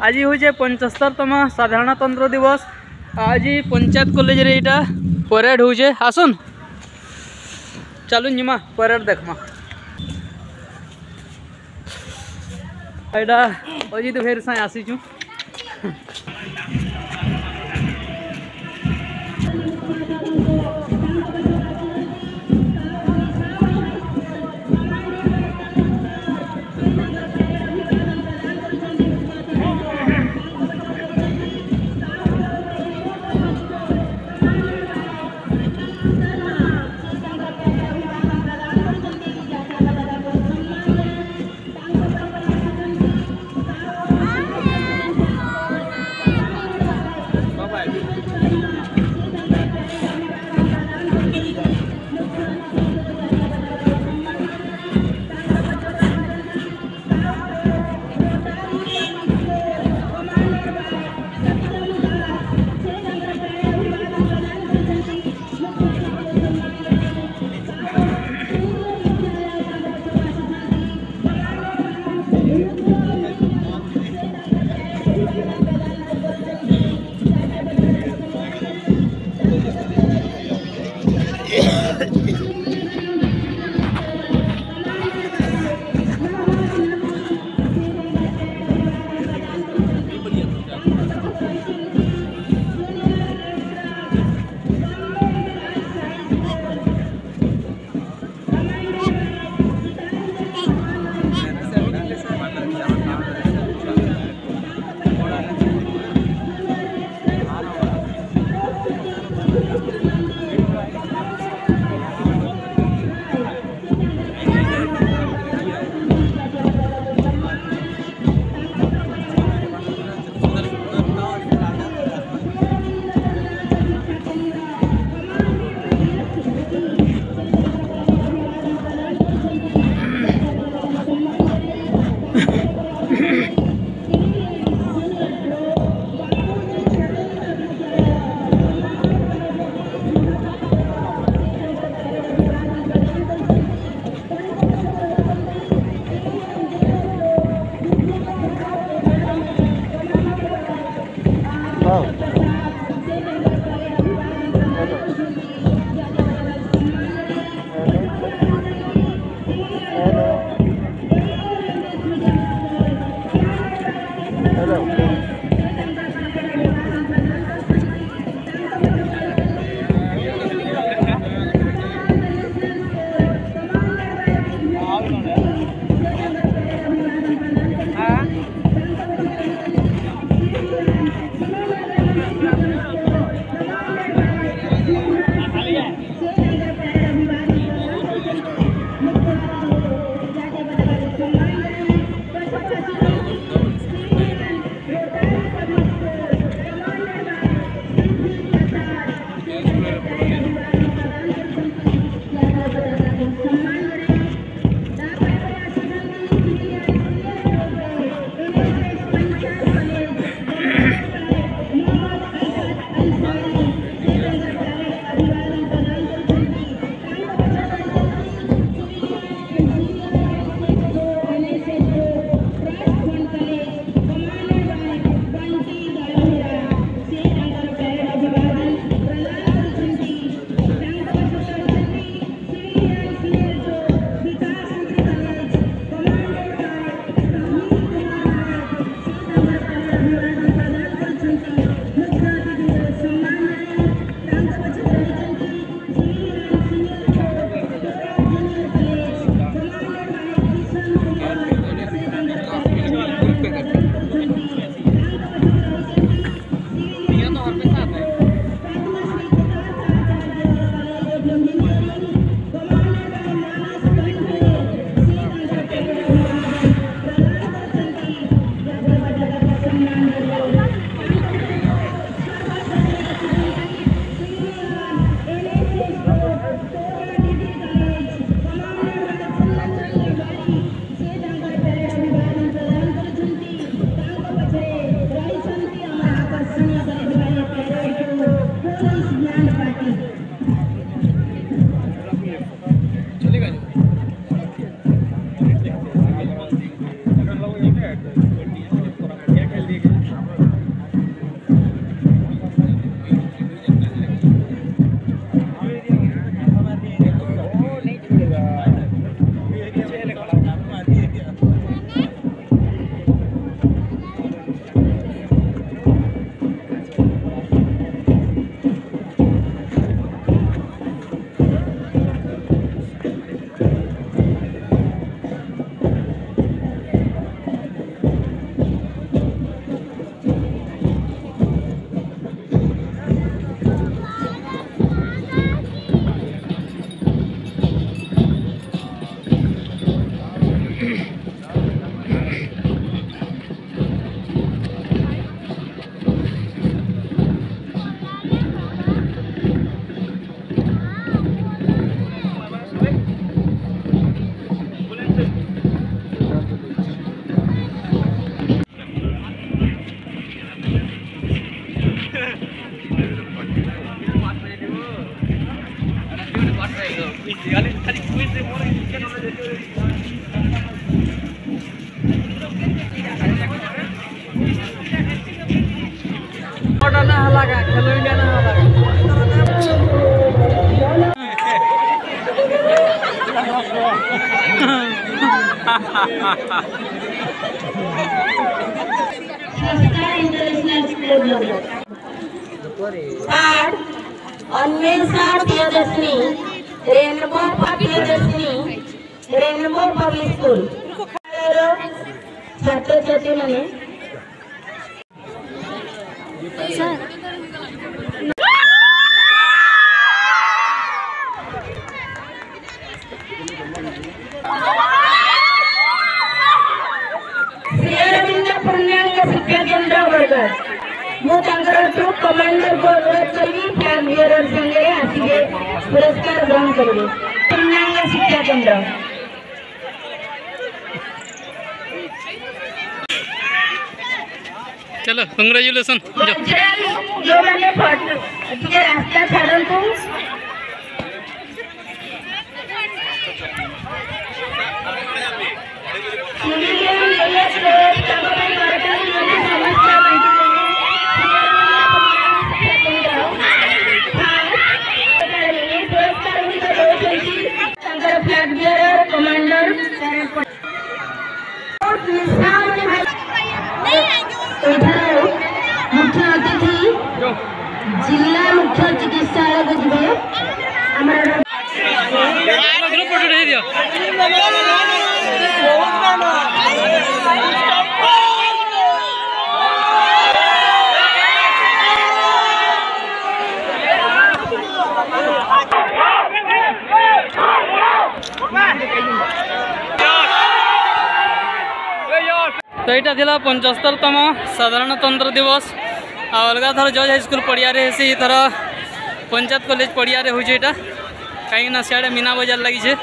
आज हूँ 75तम साधारणतंत्र दिवस। आज पंचायत कॉलेज रे इटा परेड होजे। आसुन चलू निमा परेड देखमा। एटा अजित भेर साई आसीचु। पटा ना हलागा खेलो इंडिया ना अन्वेषण Priyadarshini rainbow Priyadarshini rainbow public school छात्र छात्री मैंने पूर्णांग शिक्षा केंद्र वर्ग ट्रुप कमांडर को अनुरोध करी फ्लैग बियरर संगे आसिए पुरस्कार ग्रहण करेंगे। पूर्णांग शिक्षा केंद्र चलो कंग्रेचुलेसन जो मैंने रास्ता छाड़न को फ्लैग बियरर कमांडर मुख्य अतिथि जिला मुख्य चिकित्सालय को जीवे ग्रुप फोटो दे दियो तो यहाँ था 75तम साधारणतंत्र दिवस अलग थर जज हाईस्कल पड़िया से थर पंचायत कॉलेज पड़िया हो कहीं सियाड़े मीना बजार लगी।